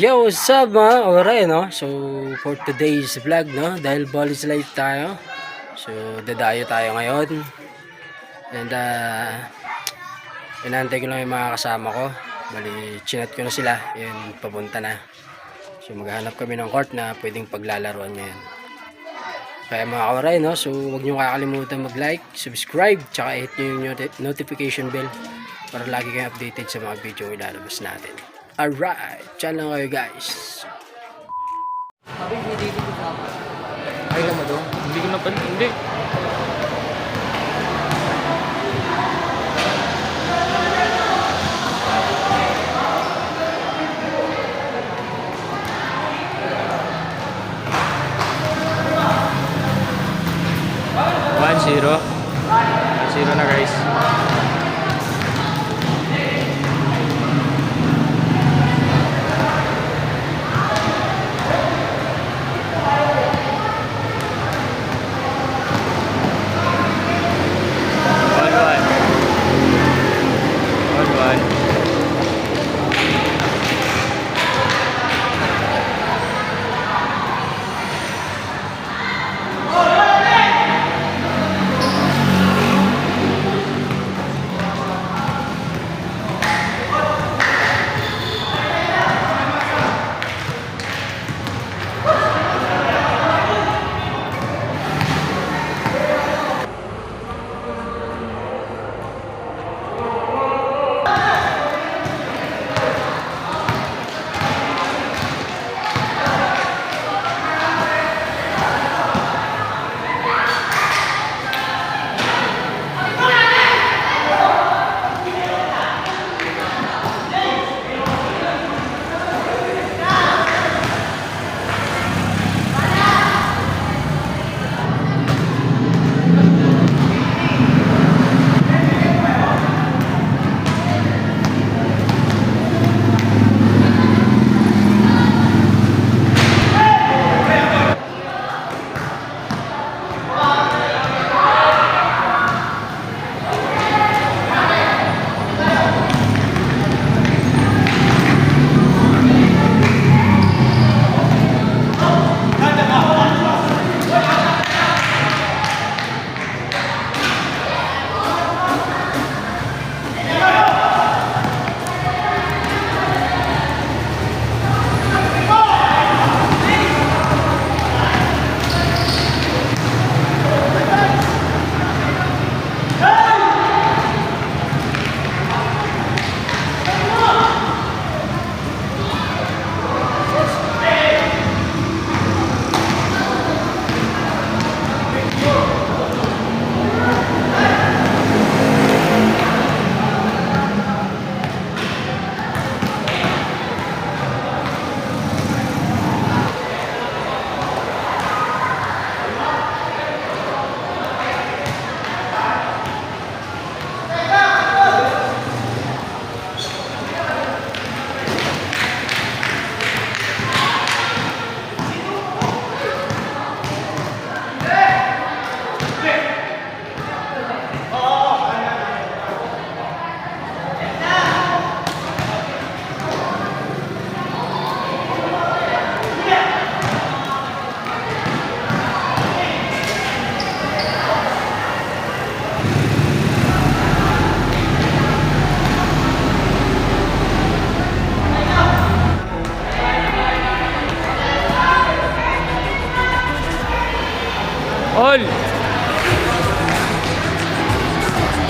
Yo, what's up mga kawaray, no? So, for today's vlog, no? Dahil Bali's Live tayo. So, dadayo tayo ngayon. And, inantay ko lang yung mga kasama ko. Bali, chinat ko na sila. Yan, papunta na. So, maghanap kami ng court na pwedeng paglalaruan ngayon. Kaya mga kawaray, no? So, huwag nyo kakalimutan mag-like, subscribe, tsaka hit nyo yung notification bell para lagi kayong updated sa mga video ilalabas natin. Alright, dyan lang kayo guys. Sabi, hindi dito sa akin. Ay ka mo doon? Hindi ko napan... Hindi. One zero. 1-0 na guys.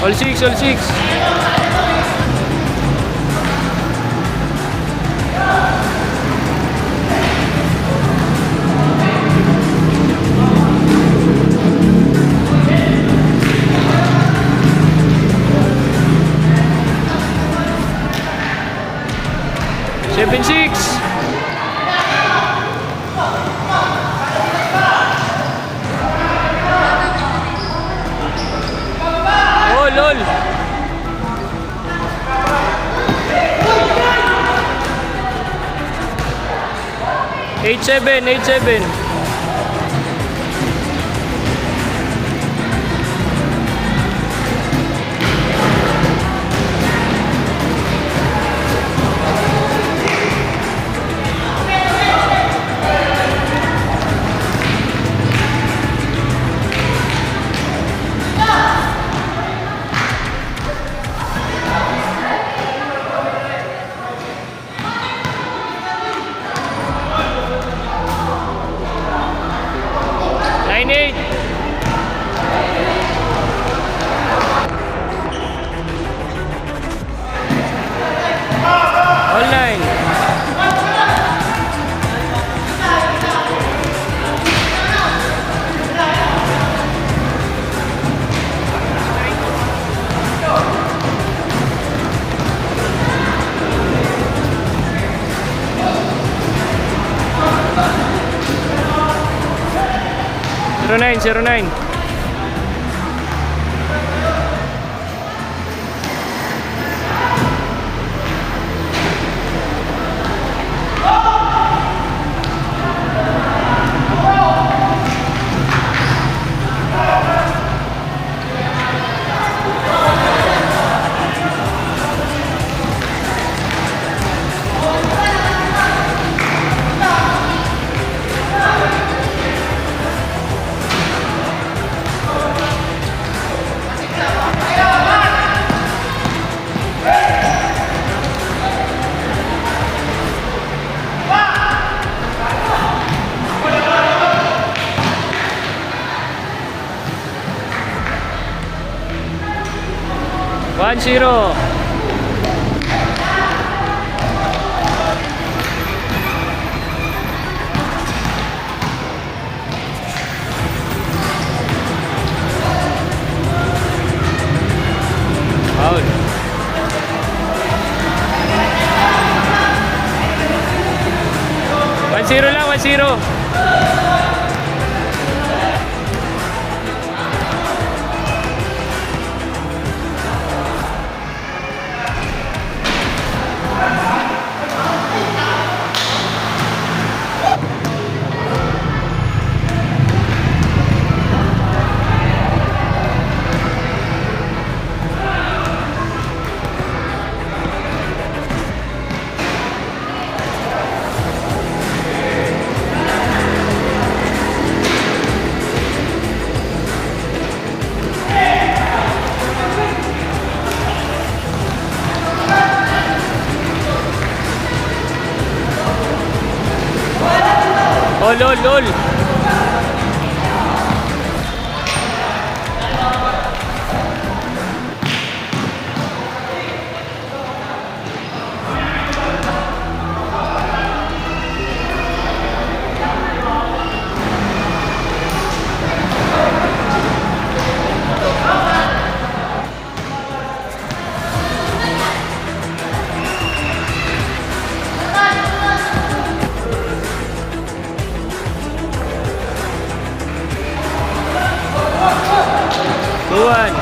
All six, all six. Seven, six. Lol. 8-7, 8-7. 0909. One zero. Foul. 1-0 lang, 1-0. Oh, lol, lol. Tuan.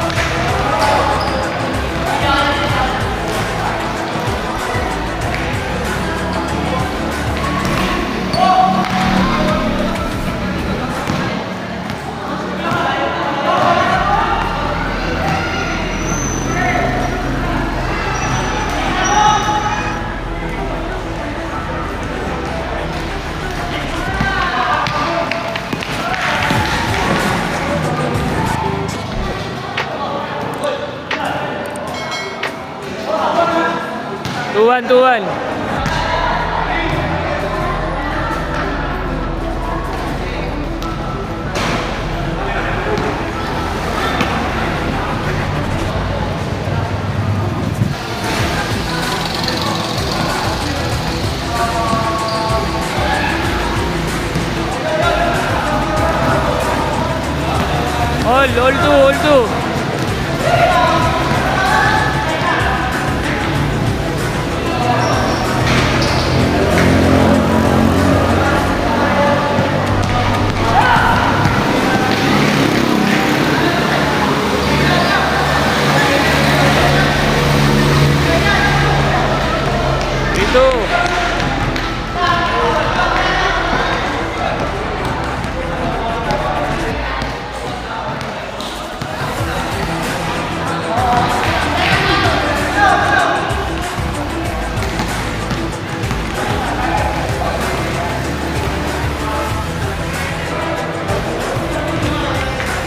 Tuan, tuan. All two. Itu.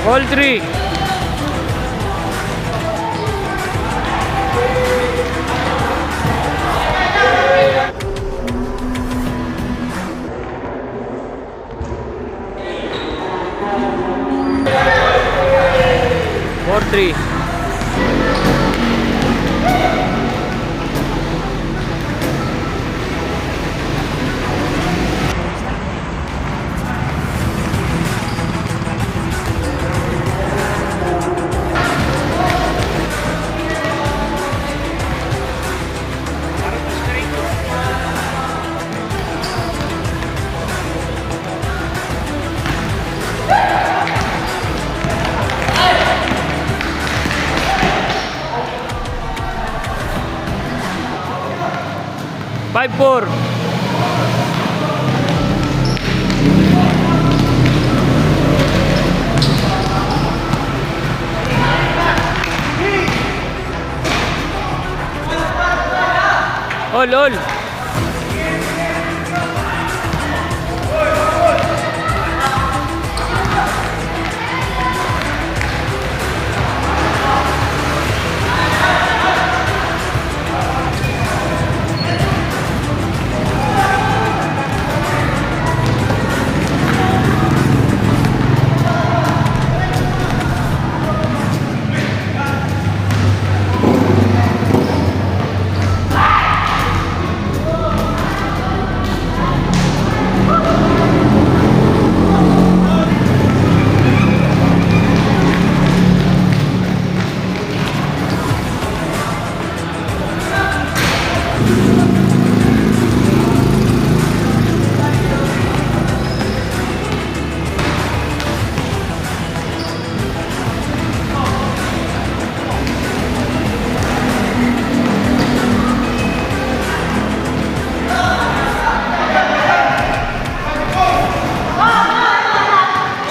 All three. Four three. 5-4. All.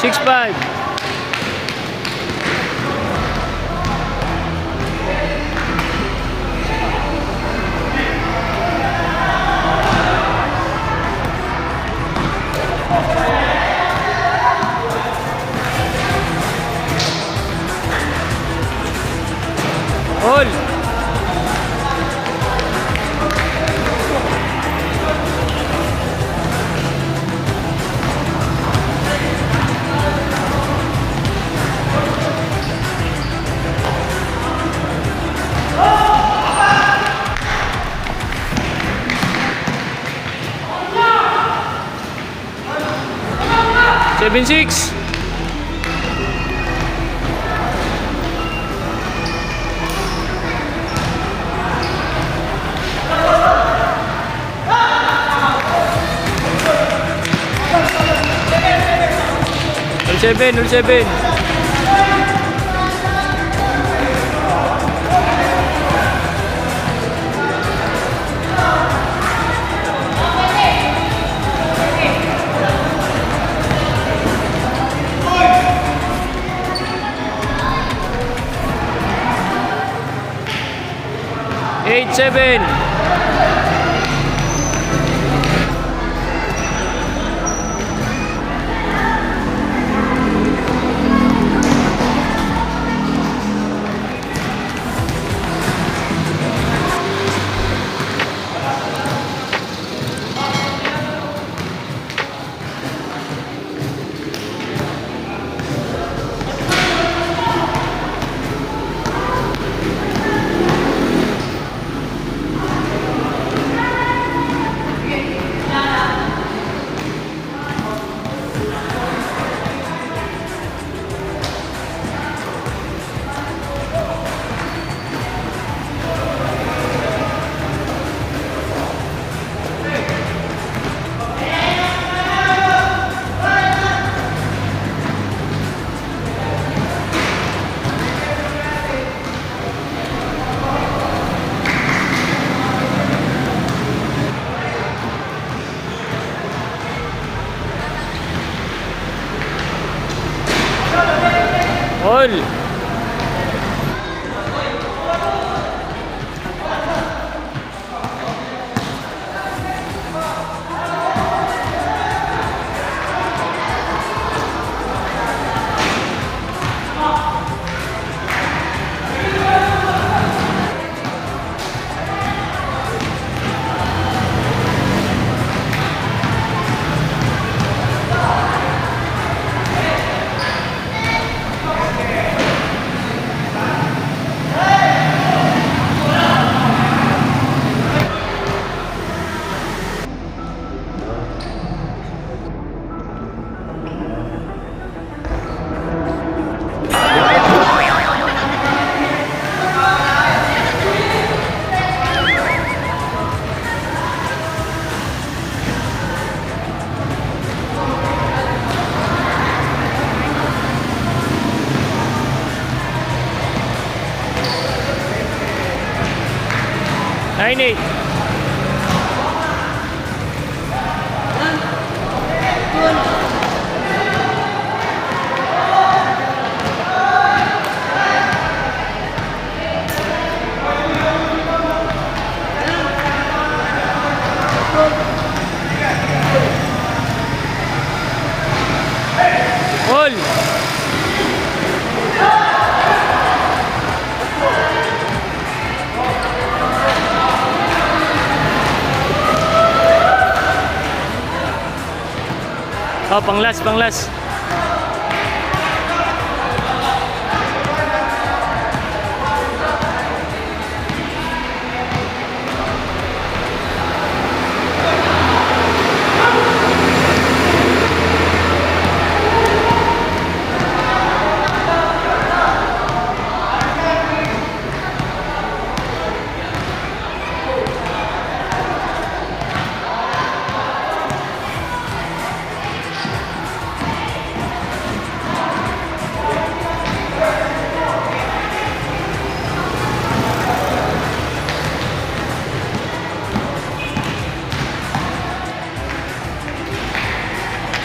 6-5. All. Seven, 6. All 7. 8-7. All. Nine, 8. Oh, pang last, pang last.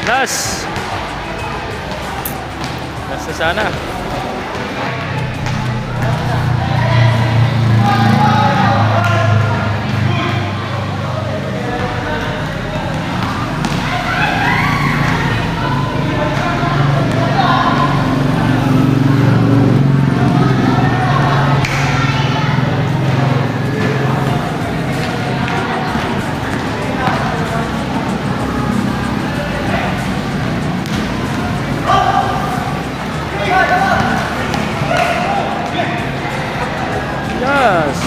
Last. Last na sana. Yes.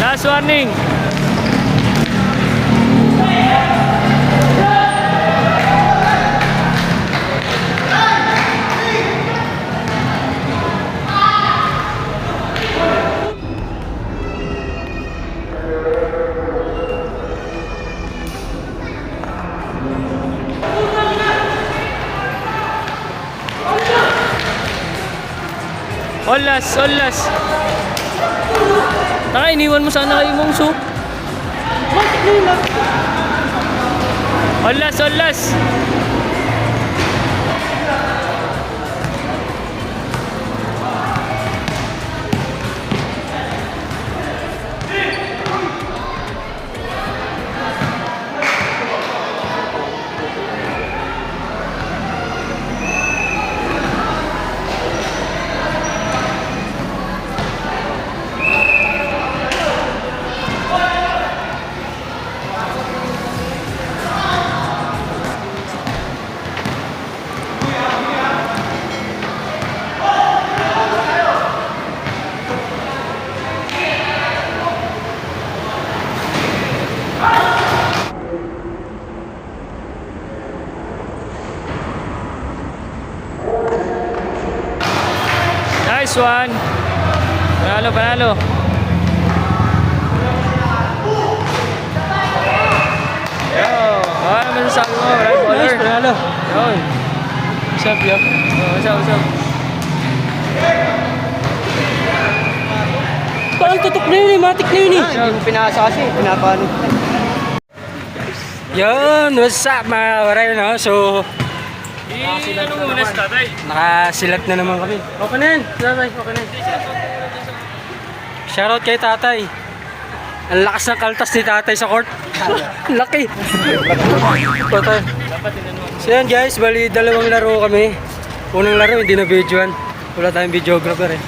Last warning. Olas, olas. Taka, iniwan mo sana kay Mongso. Olas, olas. Nice one. Panalo, panalo. Yo, ano masasabi mo, right baller? Nice, panalo. Yun. What's up, yo? Oh, what's up, what's up? Parang tutok na yun eh, matik na yun eh. Hindi mo pinasa kasi, pinapano. Yun, what's up mga kawaray, no? So, Ano muna si tatay? nakasilat na naman kami. Okay na yan, tatay, okay na yan. Shoutout kay tatay. Ang lakas ng kaltas ni tatay sa court. Laki. Tatay. So yan guys, bali dalawang laro kami. Unang laro, hindi na videoan. Wala tayong videographer eh.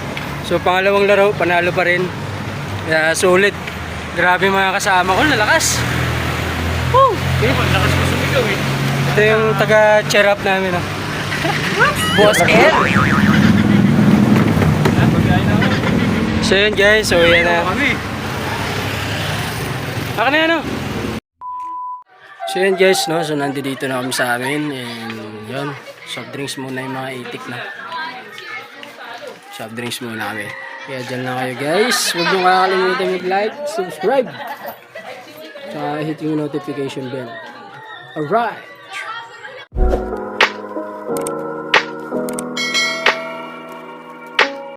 So pangalawang laro, panalo pa rin. Kaya sulit. Grabe mga kasama ko, nalakas. Woo! Okay. Lakas mo sumigaw eh. Ito yung taga-cheer up namin. Oh. Boss Ed? So yun guys, so yan na. Aka na yan oh. So yun guys, no? So nandito na kami sa amin. And yun, soft drinks muna yung mga itik na. Soft drinks muna kami. Kaya dyan lang kayo guys. Huwag nyo kakalimutan mag-like, subscribe. Tsaka hit yung notification bell. Alright!